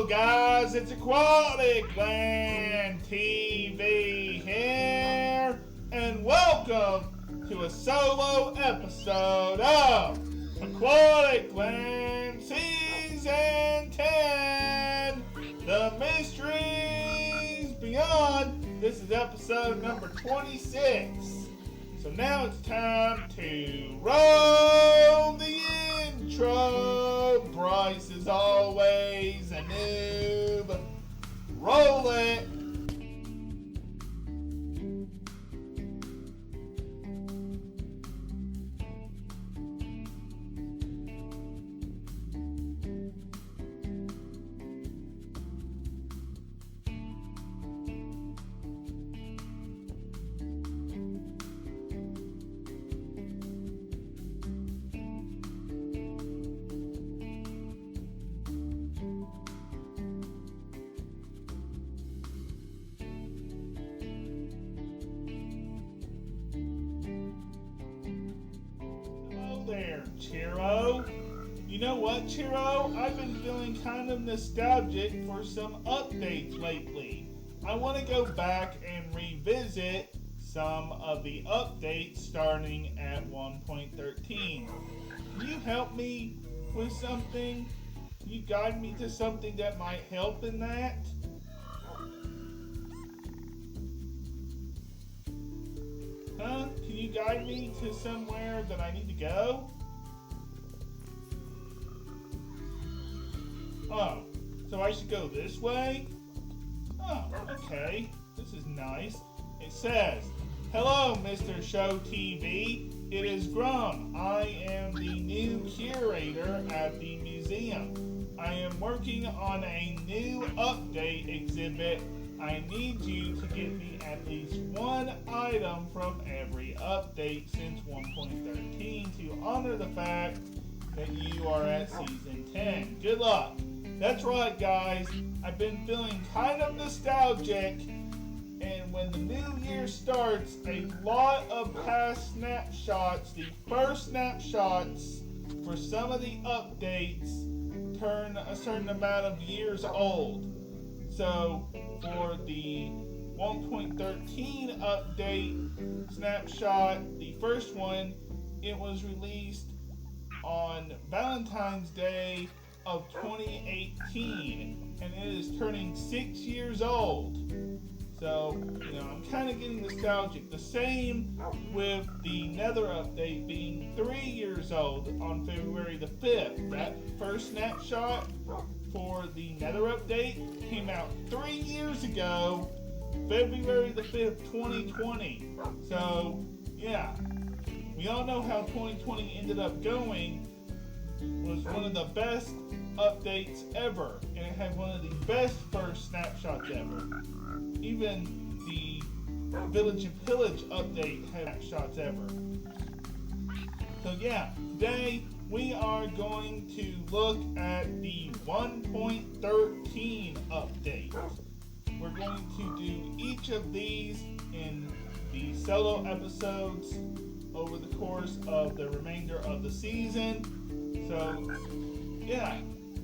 Hello guys, it's Aquaticland TV here, and welcome to a solo episode of Aquaticland Season 10, The Mysteries Beyond. This is episode number 26. So now it's time to roll the intro. Bryce is always a noob. Roll it. There, Chiro. You know what, Chiro? I've been feeling kind of nostalgic for some updates lately. I want to go back and revisit some of the updates starting at 1.13. Can you help me with something? Can you guide me to something that might help in that? Huh? Can you guide me to somewhere that I need to go? Oh, so I should go this way? Oh, okay. This is nice. It says, "Hello, Mr. Show TV. It is Grum. I am the new curator at the museum. I am working on a new update exhibit. I need you to get me at least one item from every update since 1.13 to honor the fact that you are at Season 10. Good luck." That's right, guys. I've been feeling kind of nostalgic, and when the new year starts, a lot of past snapshots, the first snapshots for some of the updates, turn a certain amount of years old. So for the 1.13 update snapshot, the first one, it was released on Valentine's Day of 2018, and it is turning 6 years old. So, I'm kind of getting nostalgic. The same with the Nether update being 3 years old on February the 5th. That first snapshot for the Nether update came out 3 years ago, February the 5th, 2020. So, yeah, we all know how 2020 ended up going. It was one of the best updates ever, and it had one of the best first snapshots ever. Even the Village and Pillage update had snapshots ever. So yeah, today we are going to look at the 1.13 update. We're going to do each of these in the solo episodes over the course of the remainder of the season. So yeah,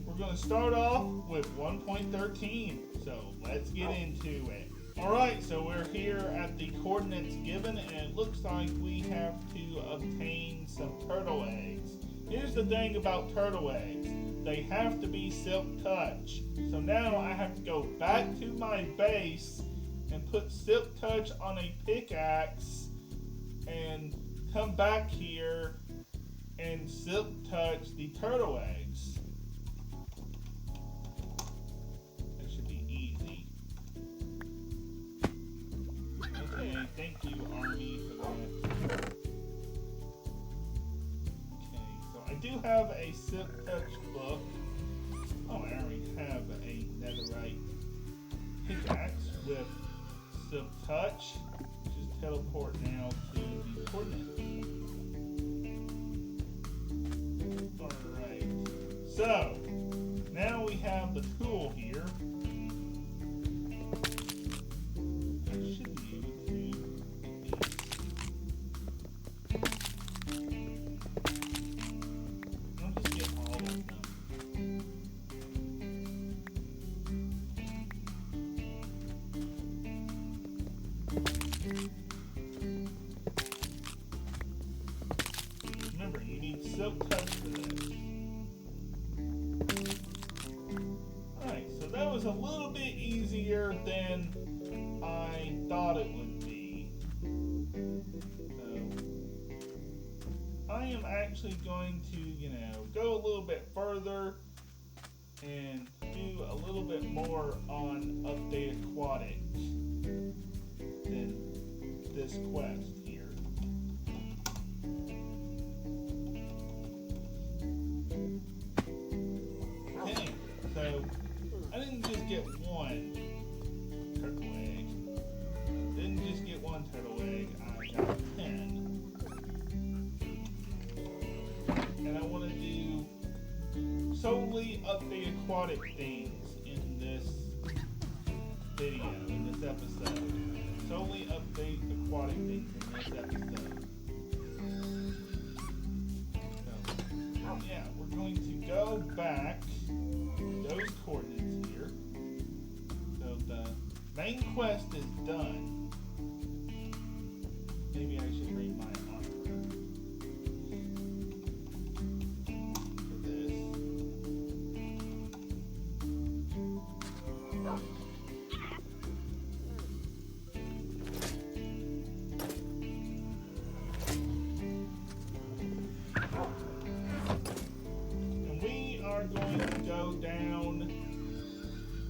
we're going to start off with 1.13. So let's get into it. Alright, so we're here at the coordinates given, and it looks like we have to obtain some turtle eggs. Here's the thing about turtle eggs. They have to be silk touch. So now I have to go back to my base and put silk touch on a pickaxe and come back here and silk touch the turtle eggs. That should be easy. Okay, thank you, Army, for that. Okay, so I do have a silk touch book. Oh, I already have a netherite pickaxe with silk touch. Just teleport now to the coordinates. Alright, so now we have the tool here. I should be able to get these. I'll just get all of them. was a little bit easier than I thought it would be. So I am actually going to, go a little bit further and do a little bit more on Update Aquatic than this quest here. Okay, so I didn't just get one turtle egg. Didn't just get one turtle egg, I got 10. And I want to do solely Update Aquatic things in this video, in this episode. Solely Update Aquatic things in this episode. So, yeah, we're going to go back to those coordinates here. So the main quest is done. Maybe I should read my honor. Going to go down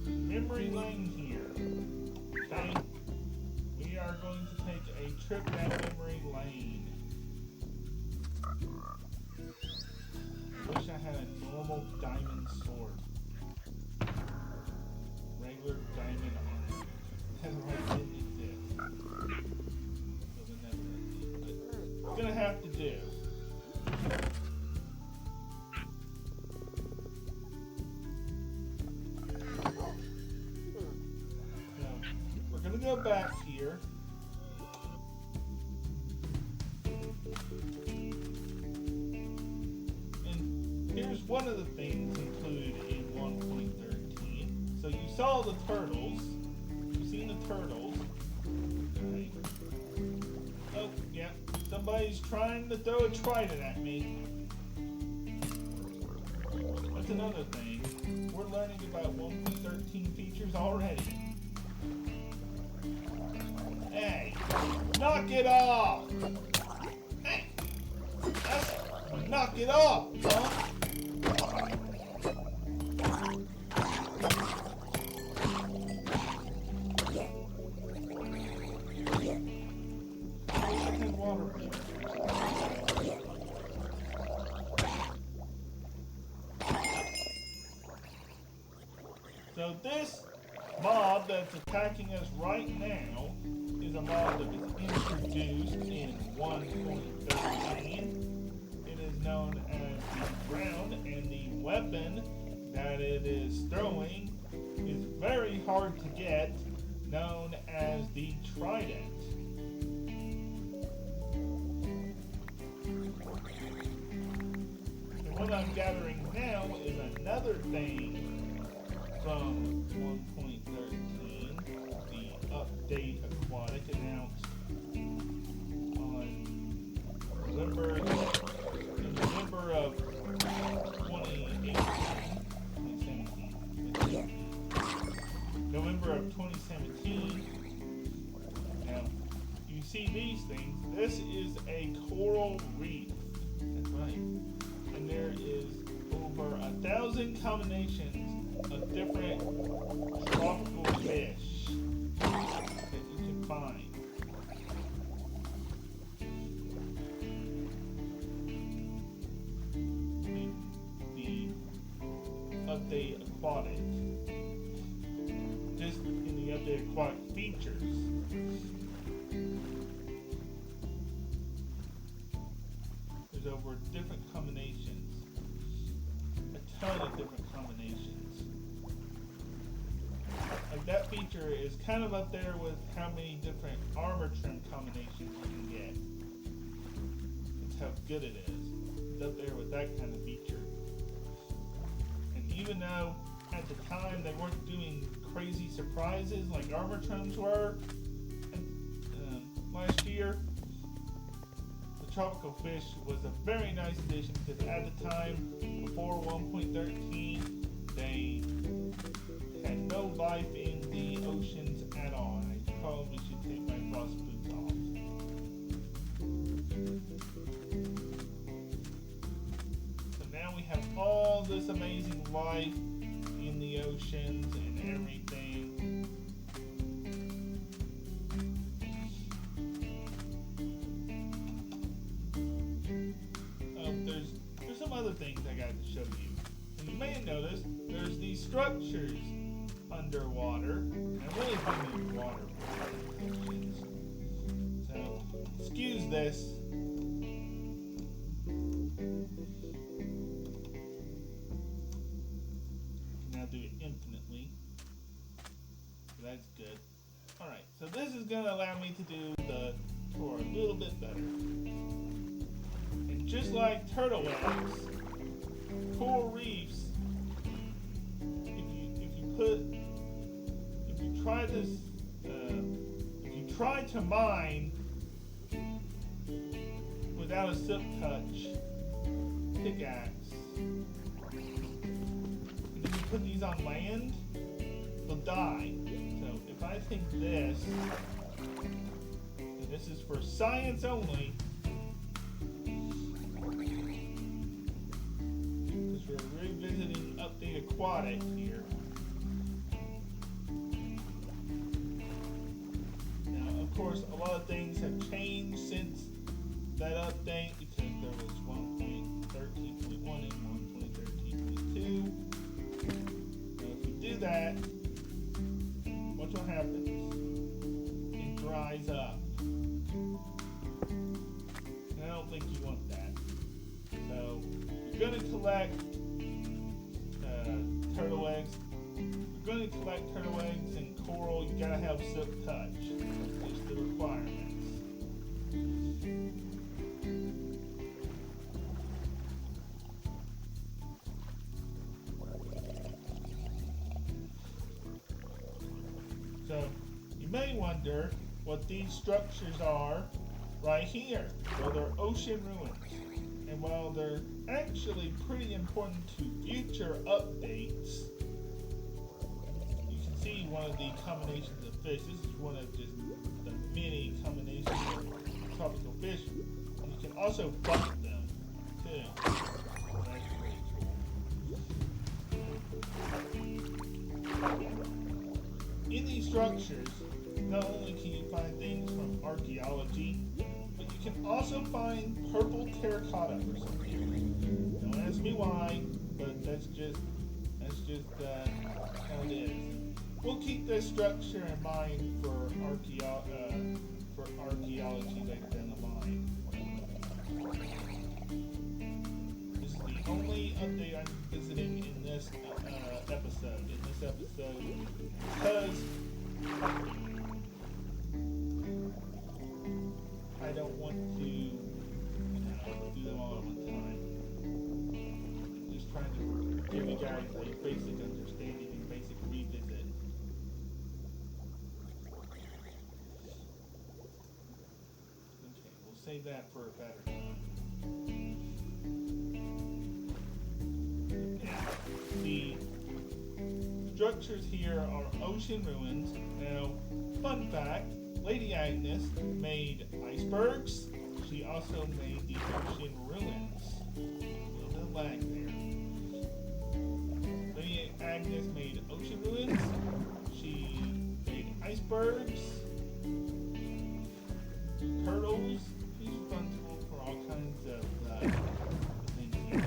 memory lane here. Okay? We are going to take a trip down memory lane. I wish I had a normal diamond sword. Regular diamond armor. That right didn't exist. So the never existed. But it's gonna have to do. Go back here. And here's one of the things included in 1.13. So you saw the turtles. You've seen the turtles. Okay. Oh, yeah. Somebody's trying to throw a trident at me. That's another thing. We're learning about 1.13 features already. Hey, knock it off! Hey, knock it off, huh? So this mob that's attacking us right now is a mob that was introduced in 1.13. It is known as the ground, and the weapon that it is throwing is very hard to get, known as the trident. And what I'm gathering now is another thing from 1.13, the update Aquatic announced on November of 2018, November of 2017. Now, you see these things. This is a coral reef. That's right. And there is over 1,000 combinations of different tropical fish that you can find. In the Update Aquatic. Just in the Update Aquatic features. There's over different combinations. A ton of different combinations. Like that feature is kind of up there with how many different armor trim combinations you can get. That's how good it is. It's up there with that kind of feature. And even though at the time they weren't doing crazy surprises like armor trims were last year, the tropical fish was a very nice addition because at the time, before 1.13, they had no life in the oceans at all. And I probably should take my frost boots off. So now we have all this amazing life in the oceans and everything. There's some other things I got to show you. And you may have noticed there's these structures underwater. I really do need water for the oceans. So excuse this. Now do it infinitely. So that's good. Alright, so this is going to allow me to do the tour a little bit better. And just like turtle eggs, coral reefs, if you try to mine without a silk touch pickaxe, and then you put these on land, they'll die. So if I think this, and this is for science only, because we're revisiting Update Aquatic here. Now, of course, a lot of things have changed since that update, because there was 1.13.1 and 1.13.2. Now, if we do that, watch what happens. It dries up. And I don't think you want that. So, you're going to collect turtle eggs. If you're going to collect turtle eggs and coral, you gotta have silk touch. That's just the requirements. So, you may wonder what these structures are right here. Well, they're ocean ruins. And while they're actually pretty important to future updates, you can see one of the combinations of fish. This is one of just the many combinations of tropical fish. And you can also fight them, too. That's pretty cool. In these structures, not only can you find things from archaeology, but you can also find purple terracotta for some reason. Don't ask me why, but that's just how it is. We'll keep this structure in mind for archaeology later down the line. This is the only update I'm visiting in this episode. Because I don't want to do them all at one time. I'm just trying to give you guys a basic understanding and basic revisit. Okay, we'll save that for a better time. Now, the structures here are ocean ruins. Now, fun fact, Lady Agnes made icebergs. She also made the ocean ruins. A little bit of lag there. Lady Agnes made ocean ruins. She made icebergs, turtles. She's responsible for all kinds of things here.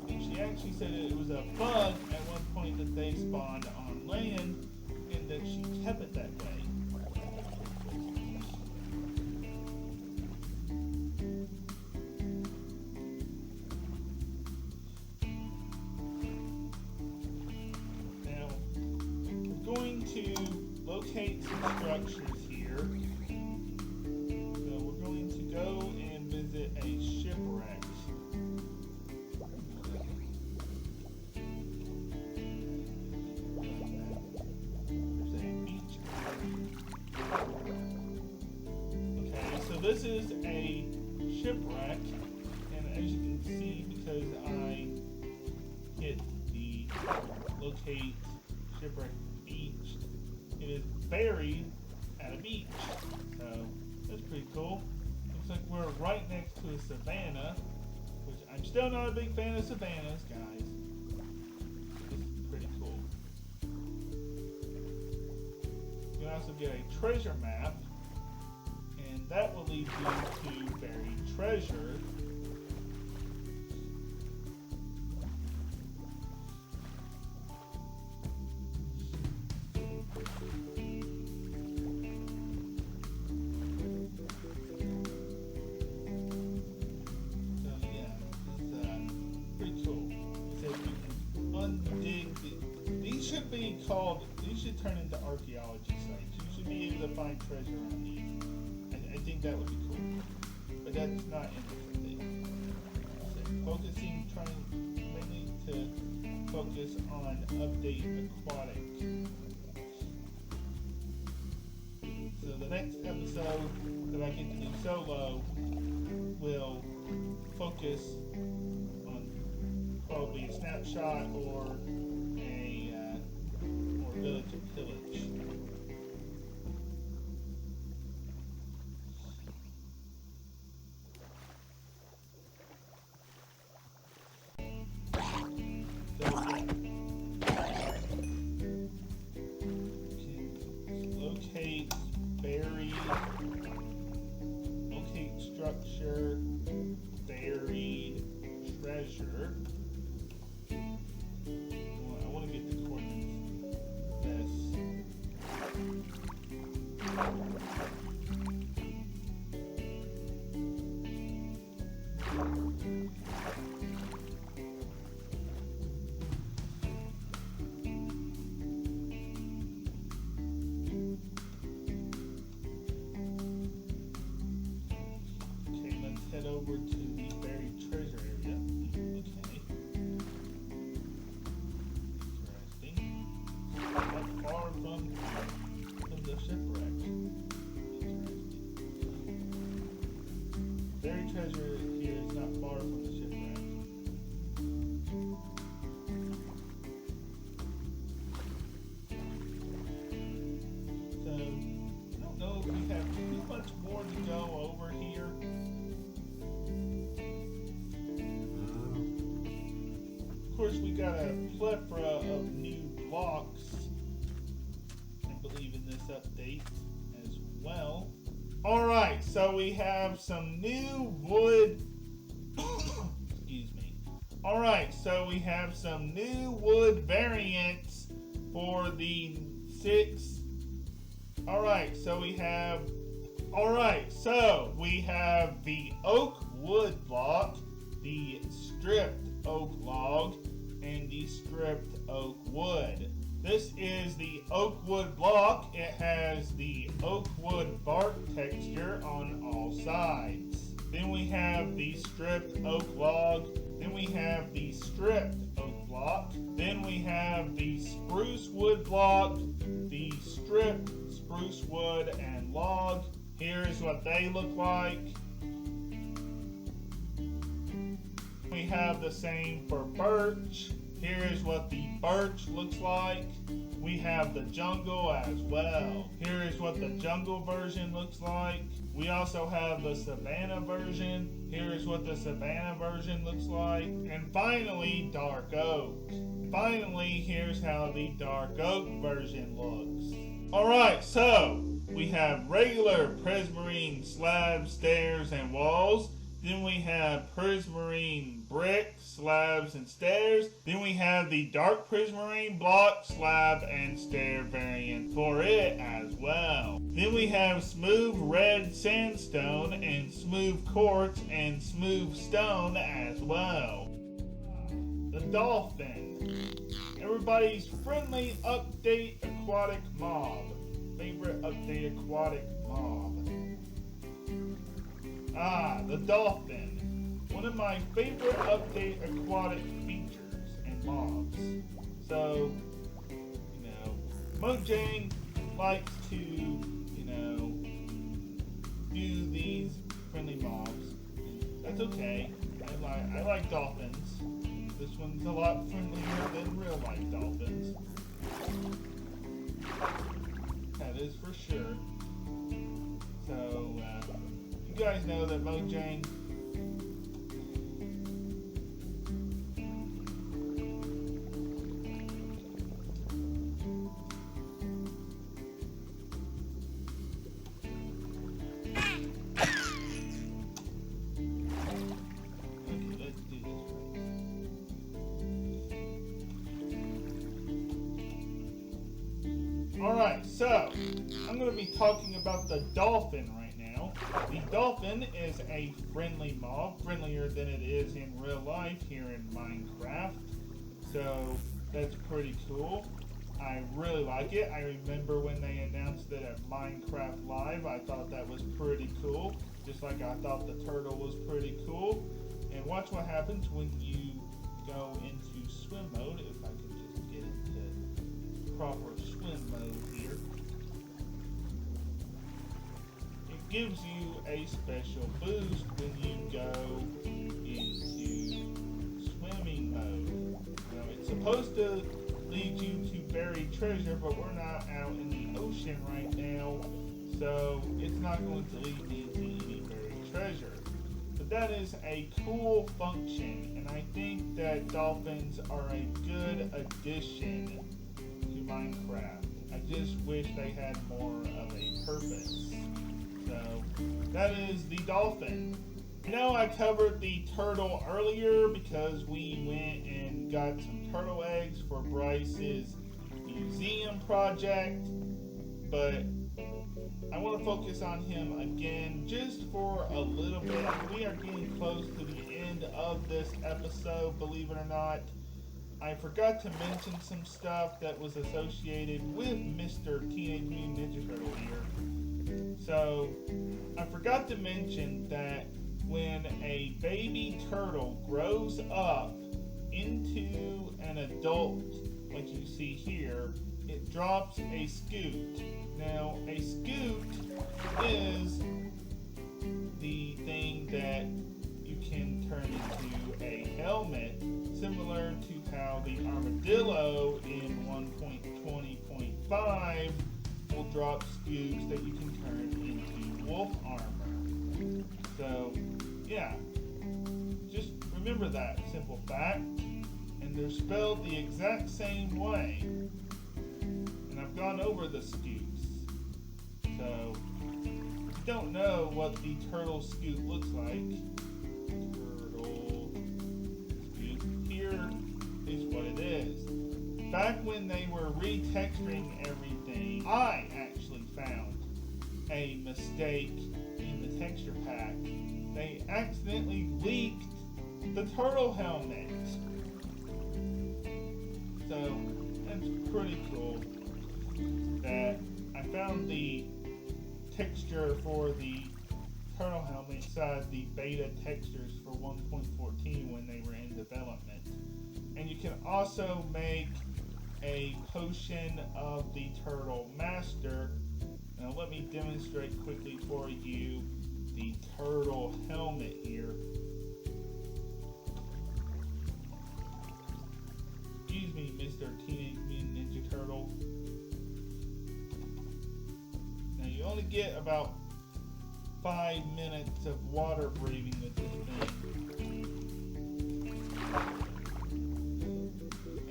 And she actually said it was a bug at one point that they spawned on land, and that she kept it that way. Locate some structures here. So we're going to go and visit a shipwreck. There's a beach. Okay, so this is a shipwreck, and as you can see, because I hit the locate shipwreck beach. It is buried at a beach. So that's pretty cool. Looks like we're right next to a savanna, which I'm still not a big fan of savannas, guys. This is pretty cool. You can also get a treasure map, and that will lead you to buried treasure. These should turn into archaeology sites. You should be able to find treasure on these. I think that would be cool. But that's not interesting. So trying mainly to focus on update Aquatic. So the next episode that I get to do solo will focus on probably a snapshot or village and pillage. So locate buried, locate structure, buried treasure. I want to get the coordinates. Okay, let's head over to the buried treasure area. Okay. Interesting. Not far from the shipwreck. Buried treasure here is not far from the shipwreck. So, I don't know if we have too much more to go over here. Of course, we got a plethora of new blocks, I believe, in this update as well. Alright, so we have some new wood. Excuse me. Alright, so we have some new wood variants for the 6. Alright, so we have the oak wood block, the stripped oak log, and the stripped oak wood. This is the oak wood block. It has the oak wood bark texture on all sides. Then we have the stripped oak log. Then we have the stripped oak block. Then we have the spruce wood block, the stripped spruce wood and log. Here's what they look like. We have the same for birch. Here's what the birch looks like. We have the jungle as well. Here is what the jungle version looks like. We also have the savanna version. Here is what the savanna version looks like. And finally, dark oak. Finally, here's how the dark oak version looks. Alright, so we have regular prismarine slabs, stairs, and walls. Then we have prismarine brick, slabs, and stairs. Then we have the dark prismarine block, slab, and stair variant for it as well. Then we have smooth red sandstone and smooth quartz and smooth stone as well. The dolphin. Everybody's friendly update aquatic mob. Favorite update aquatic mob. The dolphin. One of my favorite update aquatic features and mobs. So, Mojang likes to, do these friendly mobs. That's okay. I like dolphins. This one's a lot friendlier than real life dolphins. is for sure. So, you guys know that Mojang Alright, so I'm going to be talking about the dolphin right now. The dolphin is a friendly mob, friendlier than it is in real life here in Minecraft. So that's pretty cool. I really like it. I remember when they announced it at Minecraft Live, I thought that was pretty cool. Just like I thought the turtle was pretty cool. And watch what happens when you go into swim mode. If I could just get into proper swim mode here. It gives you a special boost when you go into swimming mode. Now, it's supposed to lead you to buried treasure, but we're not out in the ocean right now, so it's not going to lead me to any buried treasure. But that is a cool function, and I think that dolphins are a good addition to Minecraft. I just wish they had more of a purpose. So that is the dolphin. I know I covered the turtle earlier because we went and got some turtle eggs for Bryce's museum project, but I want to focus on him again just for a little bit. We are getting close to the end of this episode, believe it or not. I forgot to mention some stuff that was associated with Mr. Teenage Mutant Ninja Turtle here. So, I forgot to mention that when a baby turtle grows up into an adult, like you see here, it drops a scoot. Now, a scoot is the thing that you can turn into a helmet, similar to how the armadillo in 1.20.5 will drop scoots that you can turn into wolf armor. So, yeah, just remember that simple fact, and they're spelled the exact same way, and I've gone over the scoots. So, if you don't know what the turtle scoot looks like, turtle scoot, here is what it is. Back when they were retexturing everything, I actually found a mistake in the texture pack. They accidentally leaked the turtle helmet. So that's pretty cool that I found the texture for the turtle helmet inside the beta textures for 1.14 when they were in development. And you can also make a potion of the turtle master. Now let me demonstrate quickly for you the turtle helmet here. Excuse me, Mr. Teenage Mutant Ninja Turtle. Now you only get about 5 minutes of water breathing with this thing.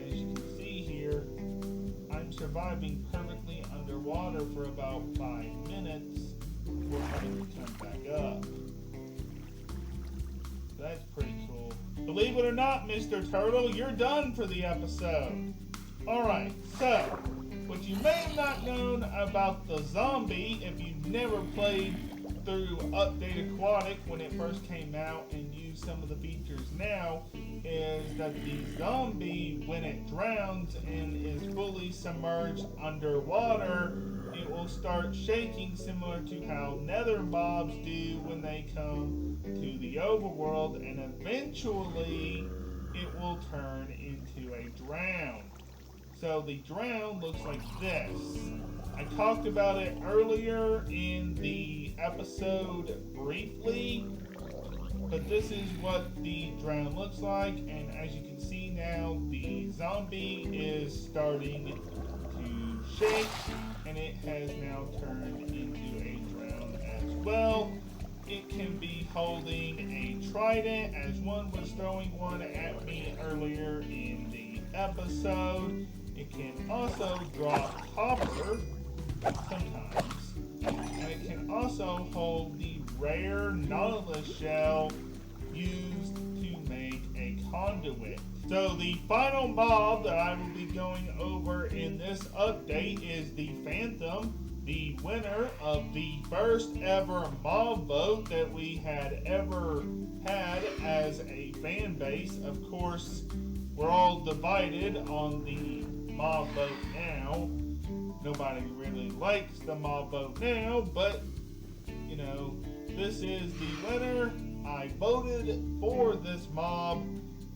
As you can see here, I'm surviving perfectly underwater for about 5 minutes before having to come back up. That's pretty cool. Believe it or not, Mr. Turtle, you're done for the episode. Alright, so, what you may have not known about the zombie, if you've never played through Update Aquatic when it first came out and used some of the features now, is that the zombie, when it drowns and is fully submerged underwater, it will start shaking, similar to how nether mobs do when they come to the overworld, and eventually it will turn into a drown. So the drown looks like this. I talked about it earlier in the episode briefly, but this is what the drown looks like, and as you can see now, the zombie is starting to shake, and and it has now turned into a drown as well. It can be holding a trident, as one was throwing one at me earlier in the episode. It can also drop copper sometimes, and it can also hold the rare nautilus shell used to make a conduit. So the final mob that I will be going over in this update is the Phantom, the winner of the first ever mob vote that we had ever had as a fan base. Of course, we're all divided on the mob vote now. Nobody really likes the mob vote now, but you know, this is the winner. I voted for this mob,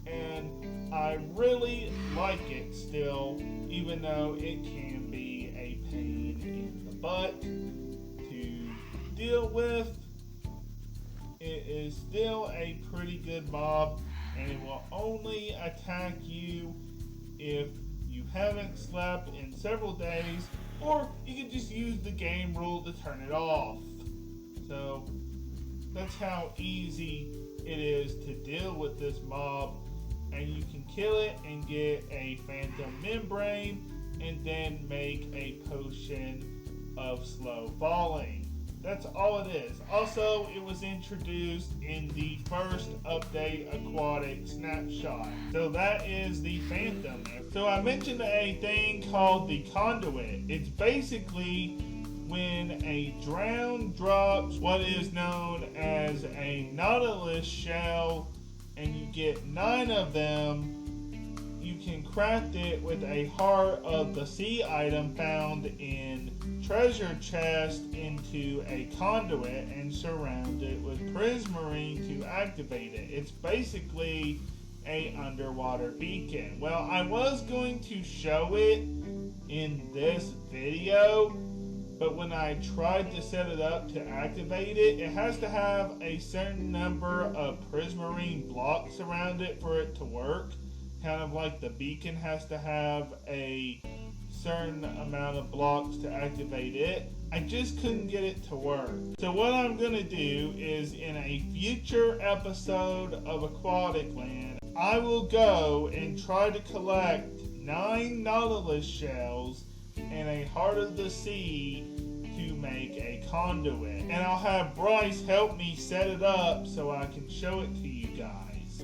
and I really like it still, even though it can be a pain in the butt to deal with. It is still a pretty good mob, and it will only attack you if you haven't slept in several days, or you can just use the game rule to turn it off. So that's how easy it is to deal with this mob, and you can kill it and get a phantom membrane and then make a potion of slow falling. That's all it is. Also, it was introduced in the first update Aquatic snapshot. So that is the Phantom. So I mentioned a thing called the conduit. It's basically when a drown drops what is known as a nautilus shell, and you get 9 of them, you can craft it with a heart of the sea item found in treasure chest into a conduit and surround it with prismarine to activate it. It's basically a underwater beacon. Well, I was going to show it in this video, but when I tried to set it up to activate it, it has to have a certain number of prismarine blocks around it for it to work. Kind of like the beacon has to have a certain amount of blocks to activate it. I just couldn't get it to work. So what I'm going to do is, in a future episode of Aquaticland, I will go and try to collect 9 nautilus shells and a heart of the sea to make a conduit. And I'll have Bryce help me set it up so I can show it to you guys.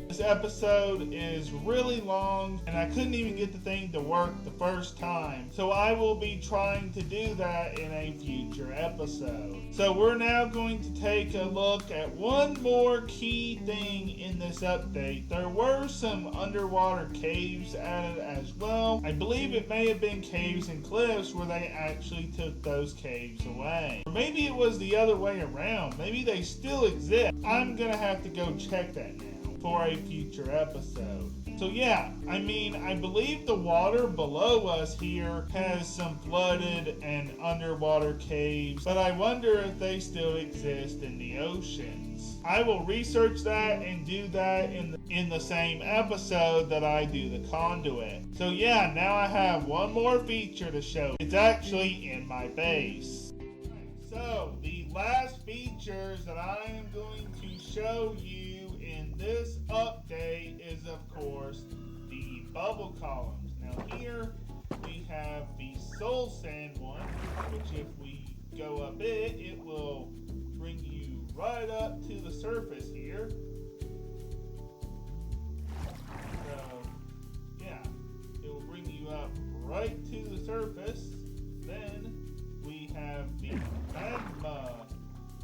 This episode is really long, and I couldn't even get the thing to work the first time. So I will be trying to do that in a future episode. So we're now going to take a look at one more key thing in this update. There were some underwater caves added as well. I believe it may have been caves and cliffs where they actually took those caves away. Or maybe it was the other way around. Maybe they still exist. I'm gonna have to go check that now for a future episode. So yeah, I mean, I believe the water below us here has some flooded and underwater caves, but I wonder if they still exist in the oceans. I will research that and do that in the same episode that I do the conduit. So yeah, now I have one more feature to show. It's actually in my base. So the last features that I am going to show you in this update is, of course, the bubble columns. Now here we have the soul sand one, which if we go up it will bring you right up to the surface here. So yeah, it will bring you up right to the surface. Then we have the magma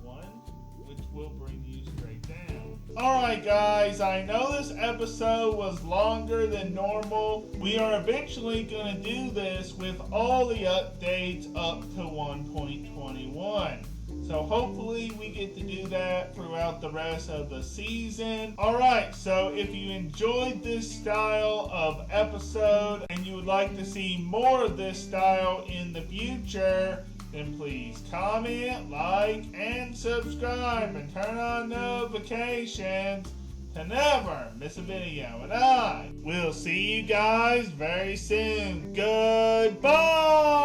one, which will bring you straight down. Alright guys, I know this episode was longer than normal. We are eventually going to do this with all the updates up to 1.21. So hopefully we get to do that throughout the rest of the season. Alright, so if you enjoyed this style of episode and you would like to see more of this style in the future, then please comment, like, and subscribe, and turn on notifications to never miss a video. And I will see you guys very soon. Goodbye!